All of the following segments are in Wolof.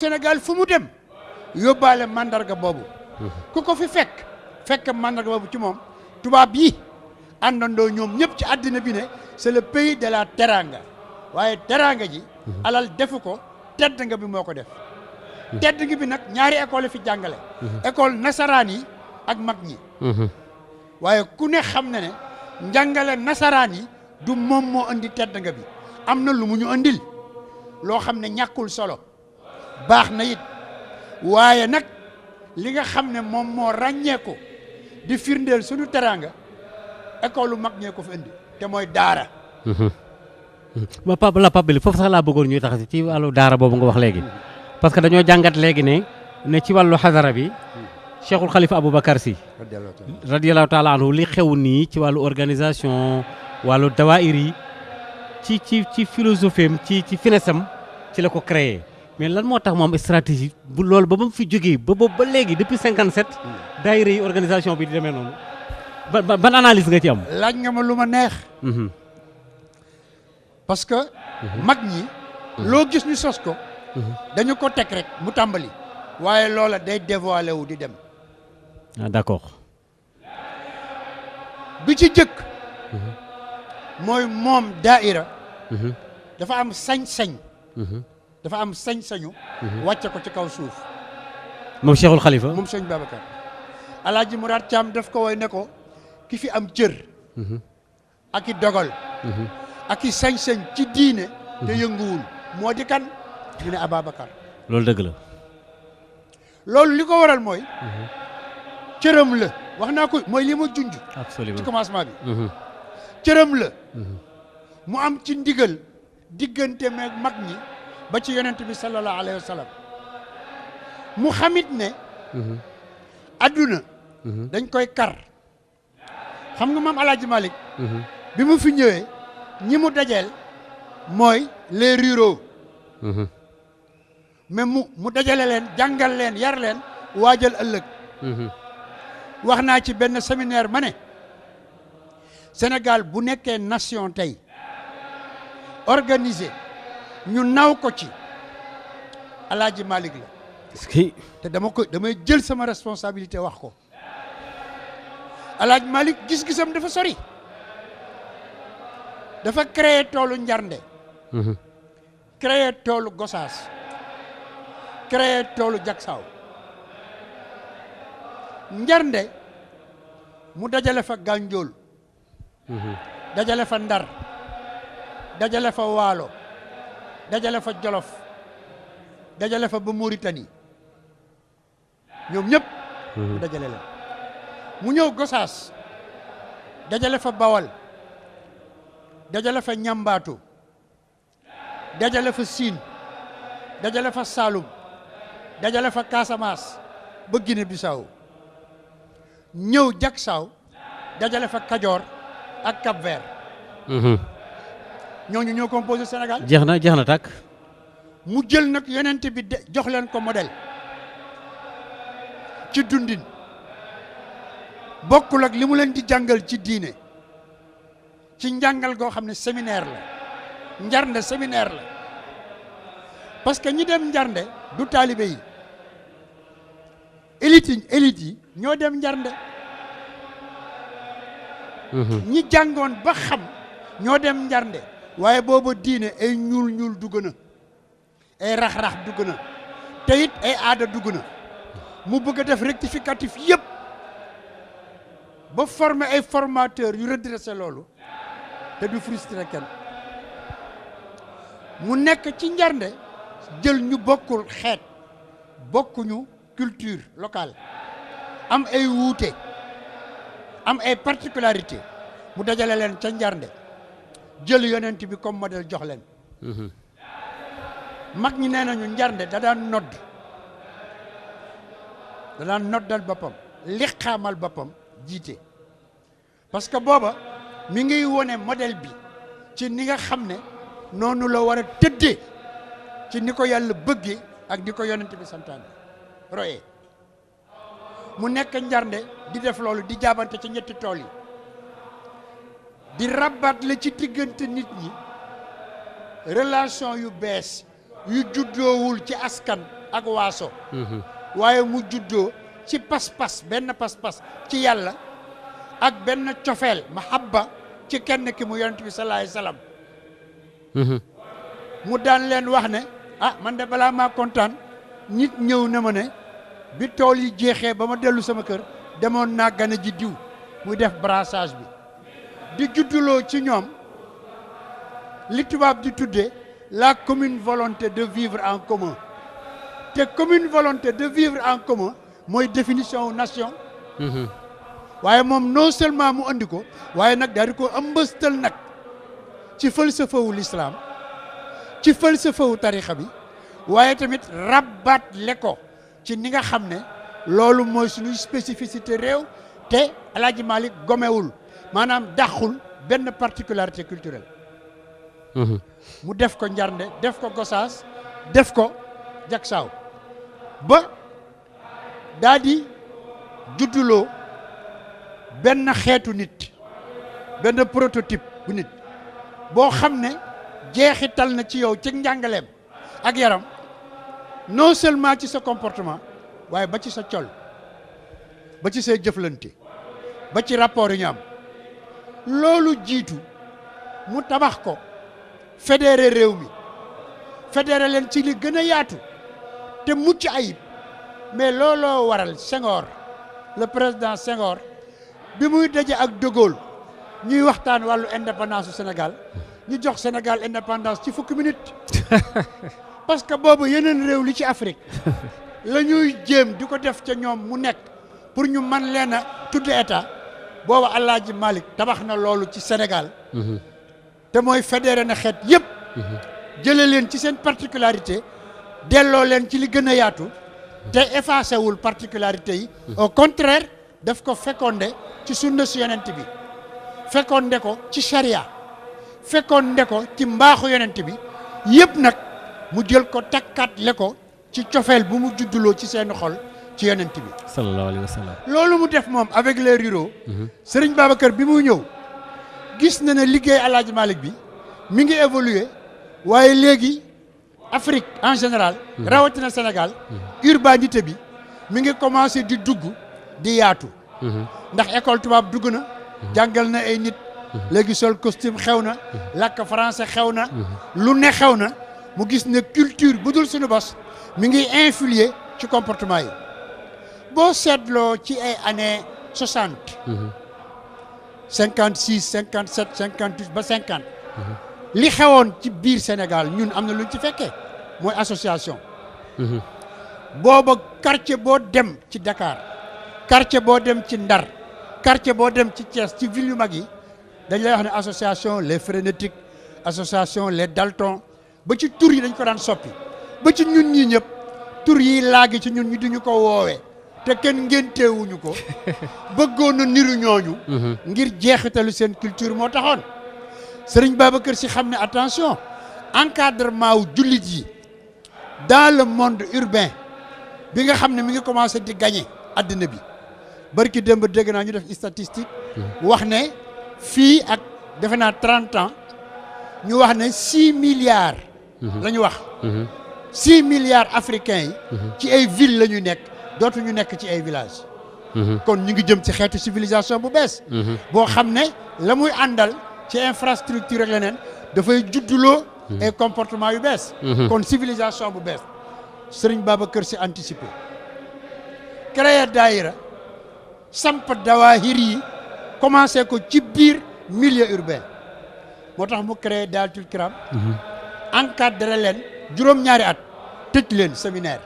Sénégal fu mu dem yóbbaale mandarga boobu ku ko fi fekk mandarga boobu ci moom tubaab yi àndandoo ñoom ñëpp ci àddina bi ne c'est le pays de la teranga waaye teranga ji alal defu ko tedd nga bi moo ko def tedd nga bi nag ñaari école fi jàngale école nasaraan yi ak mag ñi waaye ku ne xam ne ne njàngale nasaraan yi du moom moo andi tedd nga bi am na lu mu ñu andil loo xam ne ñàkkul solo baax na it waaye nag li nga xam ne moom moo ràññeeku di firndeel suñu teraanga école mag ñee ko fi indi te mooy daara. ma Pape bi foofu sax laa bëggoon ñuy tax ci wàllu daara boobu nga wax léegi parce que dañoo jàngat léegi ne ci wàllu xadara bi Cheikhul Khalifa Aboubacar Sy radiyallahu taala anhu li xew nii ci wàllu organisation wàllu dawaayir yi ci philosophie am ci finessam ci la ko créé. mais lan moo tax moom stratégie bu loolu ba mu fi jógee ba léegi depuis 57 daayira yi organisation bi di demee noonu ban analyse nga ci am. laaj nga ma lu ma neex. parce que mag ñi loo gis ñu sos ko dañu ko teg rek mu tàmbali waaye loola day dévoilé wu di dem. ah d'accord. bi ci jëkk mooy moom daaira dafa am sañ-sañ. dafa am sañ-sañu wàcce ko ci kaw suuf moom Cheikhul Khalifa moom sëñ Babacar Alaaji Muraad Caam daf ko woy ne ko ki fi am cër ak i dogal ak i sañ-sañ ci diine te yënguwul moo di kan ñu ne Ababacar loolu dëgg la loolu li ko waral mooy cëram la wax naa ko mooy li ma junj absolument ci commencement bi cëram la mu am ci ndigal diggante meeg mag ñi ba ci yonent bi sallallahu alayhi wa sallam mu xamit ne adduna dañ koy kar xam nga maam Alaaji Malick bi mu fi ñëwee ñi mu dajeel mooy les ruraux mais mu dajale leen jàngal leen yar leen waajal ëllëg wax naa ci benn séminaire ma ne Sénégal bu nekkee nation tey organisé ñu naw ko ci Alaaji Malick la te damay jël sama responsabilité wax ko Alaaji Malick gis-gisam dafa sori dafa créé toolu Njarnde créé toolu Gosaas créé toolu Jaksaaw Njarnde mu dajale fa Gànjool dajale fa Ndar dajale fa Waalo dajale fa Jolof dajale fa ba Mauritanie ñoom ñëpp mu dajale leen mu ñëw Gosaas dajale fa Bawal dajale fa Ñambaatu dajale fa Siin dajale fa Saalum dajale fa Casamance ba Guinée Bissau ñëw Jaksaaw dajale fa Kajoor ak Cap-Vert ñooñu ñoo composé Sénégal. jeex na tàkk. mu jël nag yonent bi jox leen ko modèle ci dundin bokkul ak li mu leen di jàngal ci diine ci njàngal goo xam ne séminaire la Njarnde séminaire la parce que ñi dem Njarnde du taalibe yi élite yi ñoo dem Njarnde ñi jàngoon ba xam ñoo dem Njarnde waaye booba diine ay ñuul dugg na ay rax-rax dugg na te it ay aada dugg na mu bëgg a def rectificatif yëpp ba former ay formateurs yu redressé loolu te du frustré kenn mu nekk ci Njarnde jël ñu bokkul xeet bokkuñu culture locale am ay wuute am ay particularité mu dajale leen ca Njarnde jël yonent bi comme modèle jox leen mag ñi nee nañu Njarnde da daan noddal boppam liqaamal boppam jiite parce que booba mi ngi wone modèle bi ci ni nga xam ne noonu la war a tëddee ci ni ko yàlla bëggee ak ni ko yonent bi santaane royee mu nekk Njarnde di def loolu di jaabante ci ñetti tool yi di rabat la ci diggante nit ñi relation yu bees yu juddoowul ci askan ak waaso waaye mu juddoo ci pas-pas benn pas-pas ci yàlla ak benn cofeel mahabba ci kenn ki mu yonent bi sallallahu alayhi wasallam mu daan leen wax ne man de balaa maa kontaan nit ñëw na ma ne bi tool yi jeexee ba ma dellu sama kër demoon naa gane ji diw muy def brassage bi di judduloo ci ñoom li tubaab di tuddee la commune volonté de vivre en commun te commune volonté de vivre en commun mooy définition nation waaye moom non seulement mu andi ko waaye nag daal di ko ëmbëstal nag ci falsafawu l'islam ci falsafawu tarixa bi waaye tamit rabat le ko ci ni nga xam ne loolu mooy suñuy spécificité réew te Alaaji Malick gomewul maanaam dàqul benn particularité culturelle mu def ko Njarnde def ko Gosaas def ko Jaksaaw ba daa di judduloo benn xeetu nit benn prototype bu nit boo xam ne jeexital na ci yow ci njàngaleem ak yaram non seulement ci sa comportement waaye ba ci sa col ba ci say jëflante ba ci rapport yi ñu am loolu jiitu mu tabax ko fédéré réew mi fédéré leen ci li gën a yaatu te mucc ayib mais looloo waral Senghor le président Senghor bi muy daje ak De Gaulle ñuy waxtaan wàllu indépendance du Sénégal ñu jox Sénégal indépendance ci fukki minutes parce que boobu yeneen réew li ci Afrique la ñuy jéem di ko def ca ñoom mu nekk pour ñu man leen a tudde état boobu Alaaji Malick tabax na loolu ci Sénégal te mooy fédéré na xeet yëpp jële leen ci seen particularité delloo leen ci li gën a yaatu te effacé wul particularité yi au contraire daf ko fécondé ci sunna su yonent bi fécondé ko ci charia fécondé ko ci mbaaxu yonent bi yëpp nag mu jël ko takkaat le ko ci cofeel bu mu judduloo ci seen xol ci yonent bi sallallahu alayhi wa sallam loolu mu def moom avec les ruraux Serigne Babacar bi muy ñëw gis na ne liggéey Alaaji Malick bi mi ngi évoluer waaye léegi Afrique en général rawatina Sénégal urbanité bi mi ngi commencé di dugg di yaatu ndax école tubaab dugg na jàngal na ay nit léegi sol costume xew na làkk français xew na lu ne xew na mu gis ne culture bu dul suñu bos mi ngi influer ci comportement yi boo seetloo ci ay années 60 56 57 58 ba 50 li xewoon ci biir Sénégal ñun am na luñ ci fekkee mooy association booba quartier boo dem ci Dakar quartier boo dem ci Ndar quartier boo dem ci Thiès ci ville yu mag yi dañ lay wax ne association les frénétiques association les Dalton ba ci tur yi dañ ko daan soppi ba ci ñun ñii ñëpp tur yi laagi ci ñun ñu duñu ko woowee te kenn ngénteewuñu ko bëggoon na niru ñooñu ngir jeexitalu seen culture moo taxoon Serigne Babacar Sy xam ne attention encadrement wu jullit yi dans le monde urbain bi nga xam ne mi ngi commencé di gagner àddina bi barki démb dégg naa ñu def statistique wax ne fii ak defe naa 30 ans ñu wax ne 6 milliards la ñu wax 6 milliards africains yi ci ay villes la ñu nekk dootuñu nekk ci ay villages kon ñu ngi jëm ci xeetu civilisation bu bees boo xam ne la muy àndal ci infrastructure ak leneen dafay judduloo ay comportement yu bees kon civilisation bu bees Serigne Babacar Sy anticipé créer daayira samp dawaahir yi commencé ko ci biir milieu urbain moo tax mu créé Daahiratul Kiram encadré leen juróom-ñaari at tëj leen séminaire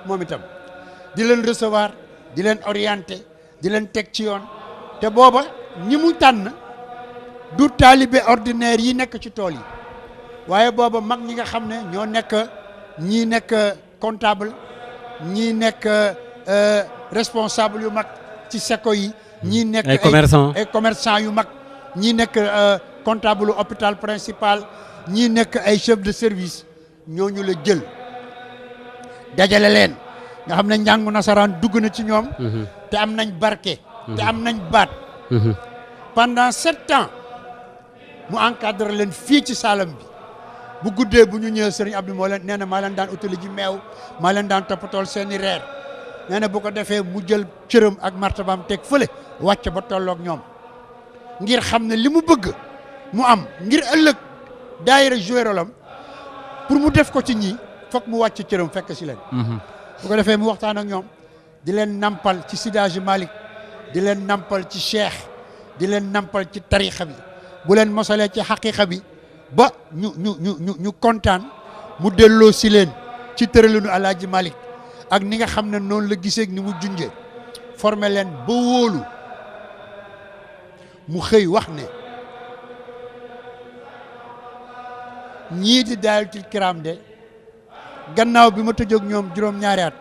moom itam di leen recevoir di leen orienté di leen teg ci yoon te booba ñi mu tànn du taalibe ordinaire yi nekk ci tool yi waaye booba mag ñi nga xam ne ñoo nekk ñii nekk comptable ñii nekk responsable yu mag ci seko yi ñii nekk ay commerçant yu mag ñii nekk comptable hôpital principal ñii nekk ay chef de service ñooñu la jël dajale leen nga xam ne njàngu nasaraan dugg na ci ñoom te am nañ barke te am nañ baat pendant 7 ans mu encadre leen fii ci Saalum bi bu guddee bu ñu ñëwee sëriñ Abdou moo leen nee na maa leen daan utali ji meew maa leen daan toppatool seeni reer nee na bu ko defee mu jël cëram ak martabaam teg fële wàcc ba tolloog ñoom ngir xam ne li mu bëgg mu am ngir ëllëg daayira joué rôle am pour mu def ko ci ñii foog mu wàcc cëram fekk si leen bu ko defee mu waxtaan ak ñoom di leen nampal ci Sidaaji Malick di leen nampal ci cheikh di leen nampal ci tarixa bi bu leen mosalee ci xaqiqa bi ba ñu kontaan mu delloo si leen ci tëralinu Alaaji Malick ak ni nga xam ne noonu la gisee ni mu junjee formé leen ba wóolu mu xëy wax ne ñii di Daairatul Kiram de gannaaw bi ma tëjoog ñoom juróom-ñaari at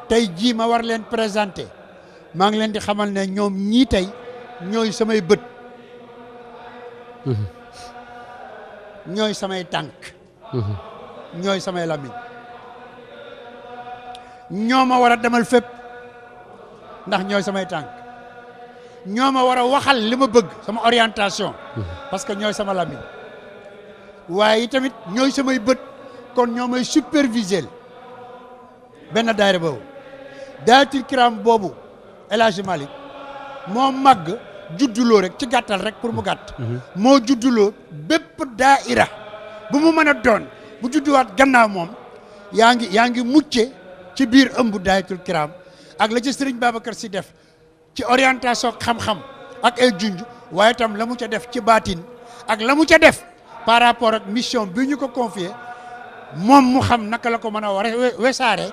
tey jii ma war leen présenté maa ngi leen di xamal ne ñoom ñii tey ñooy samay bët ñooy samay tànk ñooy samay lamiñ ñoo ma war a demal fépp ndax ñooy samay tànk ñoo ma war a waxal li ma bëgg sama orientation parce que ñooy sama lamiñ waaye tamit ñooy samay bët kon ñoo may superviser benn daayira boobu Daairatul Kiram boobu El Hadji Malick moo màgg judduloo rek ci gàttal rek pour mu gàtt moo judduloo bépp daayira bu mu mën a doon bu judduwaat gannaaw moom yaa ngi mucce ci biir ëmb Daairatul Kiram ak la ci Serigne Babacar Sy def ci orientation xam-xam ak ay junj waaye tam la mu ca def ci baatin ak la mu ca def par rapport ak mission bi ñu ko confié moom mu xam naka la ko mën a war a wesaare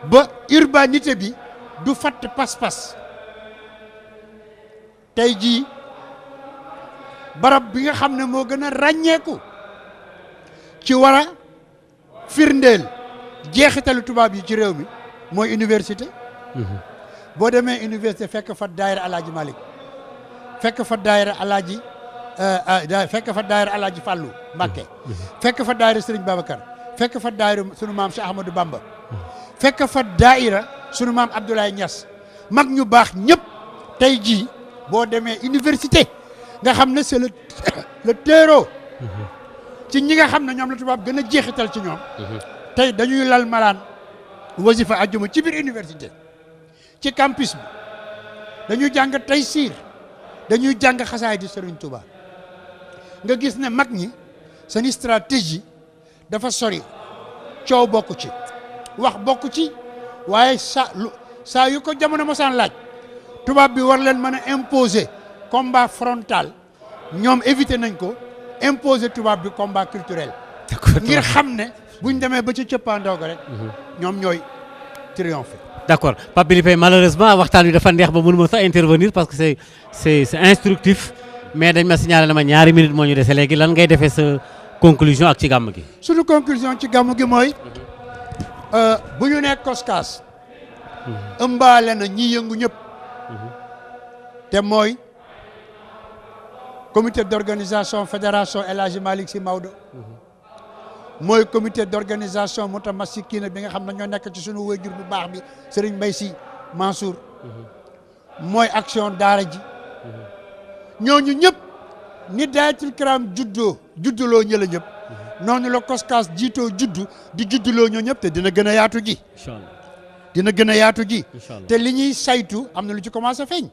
ba urbanité bi du fatt pas-pas tey jii barab bi nga xam ne moo gën a ràññeeku ci war a firndeel jeexitalu tubaab yi ci réew mi mooy université boo demee université fekk fa daayira Alaaji Malick fekk fa daayira Alaaji fekk fa daayira Alaaji Fàllu Mbàkke fekk fa daayira Sëriñ Babacar fekk fa daayira sunu maam Cheikh Ahmadou Bamba fekk fa daayira sunu maam Abdoulaye Niass mag ñu baax ñëpp tey jii boo demee université nga xam ne c'est le terreau ci ñi nga xam ne ñoom la tubaab gën a jeexital ci ñoom tey dañuy lal malaan wasifa ajjuma ci biir université ci campus bi dañuy jàng Taysiir dañuy jàng xasaay di Serigne Touba nga gis ne mag ñi seen stratégie dafa sori coow bokku ci wax bokku ci waaye saa yu ko jamono mosaan laaj tubaab bi war leen mën a imposer combat frontal ñoom éviter nañ ko imposer tubaab bi combat culturel ngir xam ne buñ demee ba ci cëppaandaw ga rek ñoom ñooy triompher. d'accord Pape Billy Faye malheureusement waxtaan wi dafa neex ba mënuma sax intervenir parce que c'est instructif mais dañ ma signalé na ma ñaari minutes moo ñu dese léegi lan ngay defee sa conclusion ak ci gàmm gi. suñu conclusion ci gàmm gi mooy bu ñu nekk COSCAS ëmbaale na ñi yëngu ñëpp te mooy comité d'organisation fédération El Hadji Malick Sy Maodo mooy comité d'organisation Mutamassikina bi nga xam ne ñoo nekk ci suñu wéjur bu baax bi Serigne Mbaye Sy Mansour mooy action daara ji ñooñu ñëpp ni Daairatul Kiram judduloo ñëla ñëpp noonu la COSCAS jiitoo di judduloo ñoo ñëpp te dina gën a yaatu ji dina gën a yaatu ji te li ñuy saytu am na lu ci commencé feeñ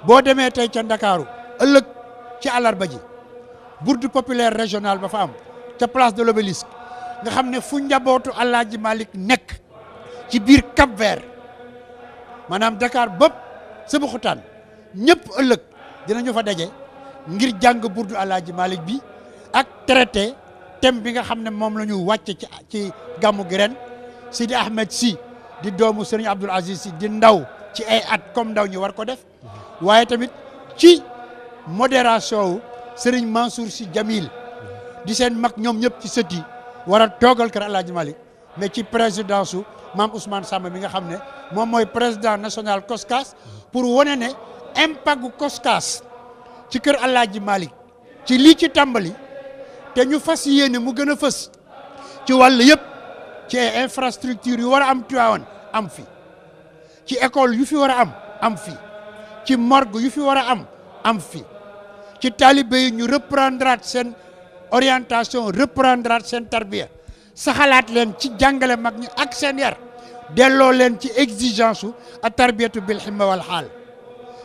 boo demee tey ca Ndakaaru ëllëg ci àllarba ji bourde populaire régional ba fa am ca place de l'Obélisque nga xam ne fu njabootu Alaaji Malick nekk ci biir Cap-Vert maanaam Dakar bëpp Sébikotane ñëpp ëllëg dinañu fa daje ngir jàng bourde Alaaji Malick bi ak traité thème bi nga xam ne moom la ñu wàcce ci gàmmu gi ren Sidi Ahmed Sy di doomu Serigne Abdoul Aziz Sy di ndaw ci ay at comme ndaw ñu war ko def waaye tamit ci modération wu Serigne Mansour Sy Djamil di seen mag ñoom ñëpp ci sët yi war a toogal kër Alaaji Malick mais ci présidence su maam Ousmane Samba mi nga xam ne moom mooy président national COSCAS pour wane ne impact gu COSCAS ci kër Alaaji Malick ci lii ci tàmbali te ñu fas yéene mu gën a fës ci wàll yëpp ci ay infrastructure yu war a am Tivaouane am fi ci école yu fi war a am fi ci morgue yu fi war a am fi ci talibé yi ñu reprendre seen orientation reprendre seen tarbiya saxalaat leen ci jàngale mag ñi ak seen yar delloo leen ci exigence su a tarbiyatu bil himma wal xaal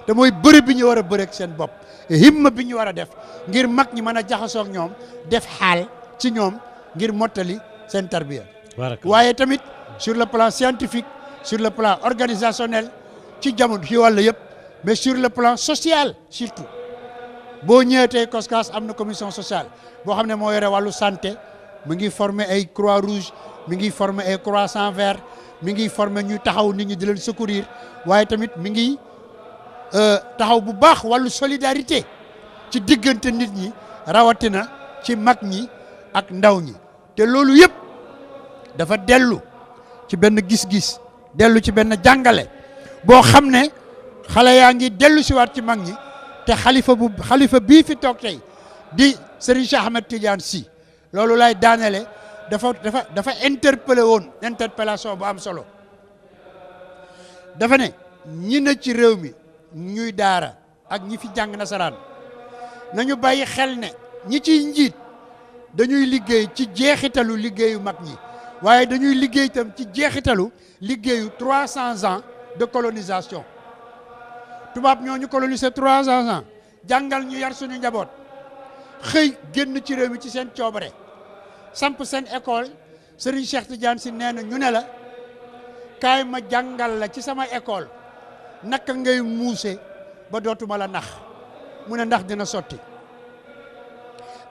te mooy bëri bi ñu war a bëri ak seen bopp himma bi ñu war a def ngir mag ñi mën a jaxasoo ak ñoom def xaal ci ñoom ngir mottali seen tarbiya waaye tamit sur le plan scientifique sur le plan organisationnel ci jamono ci wàll yëpp mais sur le plan social surtout boo ñëwee tey COSCAS am na commission sociale boo xam ne moo yore wàllu santé mi ngi former ay croix rouge mi ngi former ay croissant vert mi ngi former ñuy taxaw nit ñi di leen secourir waaye tamit mi ngi taxaw bu baax wàllu solidarité ci diggante nit ñi rawatina ci mag ñi ak ndaw ñi te loolu yëpp dafa dellu ci benn gis-gis dellu ci benn jàngale boo xam ne xale yaa ngi dellu si waat ci mag ñi te xalifa bii fi toog tey di Serigne Cheikh Ahmed Tidiane Sy loolu lay daanele dafa interpellé woon interpellation bu am solo dafa ne ñi na ci réew mi ñuy daara ak ñi fi jàng nasaraan nañu bàyyi xel ne ñi ciy njiit dañuy liggéey ci jeexitalu liggéeyu mag ñi waaye dañuy liggéey itam ci jeexitalu liggéeyu 300 ans de colonisation tubaab ñoo ñu colonisé 300 ans jàngal ñu yar suñu njaboot xëy génn ci réew mi ci seen coobare samp seen école Serigne Cheikh Tidiane Sy nee na ñu ne la kaay ma jàngal la ci sama école naka ngay muuse ba dootuma la nax mu ne ndax dina sotti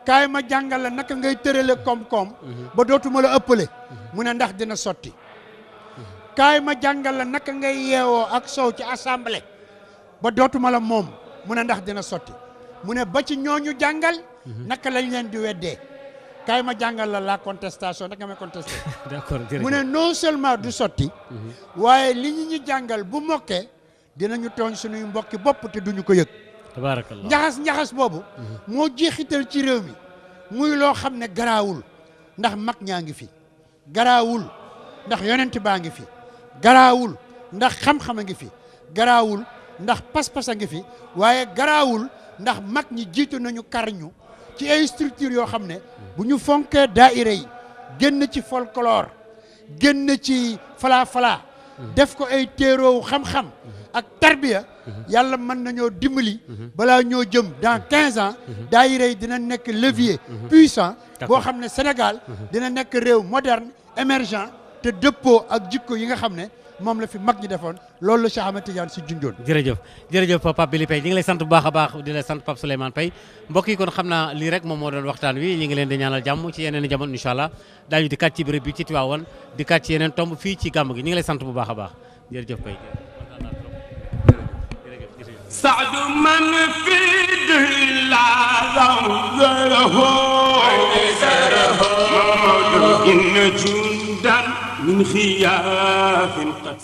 kaay ma jàngal la naka ngay tërale koom-koom ba dootuma la ëppale mu ne ndax dina sotti kaay ma jàngal la naka ngay yeewoo ak sow ci assemblée ba dootuma la moom mu ne ndax dina sotti mu ne ba ci ñooñu jàngal naka lañ leen di weddee kaay ma jàngal la contestation naka may contesté d'accord mu ne non seulement du sotti waaye li ñu jàngal bu mokkee dinañu tooñ suñuy mbokki bopp te duñu ko yëg tabarakallah njaxas boobu moo jeexital ci réew mi muy loo xam ne garaawul ndax mag ñaa ngi fi garaawul ndax yonent baa ngi fi garaawul ndax xam-xam a ngi fi garaawul ndax pas-pas a ngi fi waaye garaawul ndax mag ñi jiitu nañu karñu ci ay structure yoo xam ne bu ñu fonkee daayira yi génn ci folklore génn ci fala def ko ay téeroowu xam-xam ak tarbiya yàlla mën nañoo dimbali balaa ñoo jëm dans 15 ans daayira yi dina nekk levier puissant boo xam ne Sénégal dina nekk réew moderne émergent te dëppoo ak jikko yi nga xam ne moom la fi mag ñi defoon loolu la Cheikh Ahmed Tidiane Sy junjoon. jërëjëf Pape Billy Paye ñu ngi lay sant bu baax a baax di la sant Pape Souleymane Paye mbokk yi kon xam naa lii rek moom moo doon waxtaan wi ñu ngi leen di ñaanal jàmm ci yeneen i jamono incha allah daañu di kat ci béréb bi ci Tivaouane di kat ci yeneen tomb fii ci gàmm gi ñu ngi lay sant bu baax a baax jërëjëf Paye. سعد من في دلا زوزره إن جندا من خياف قد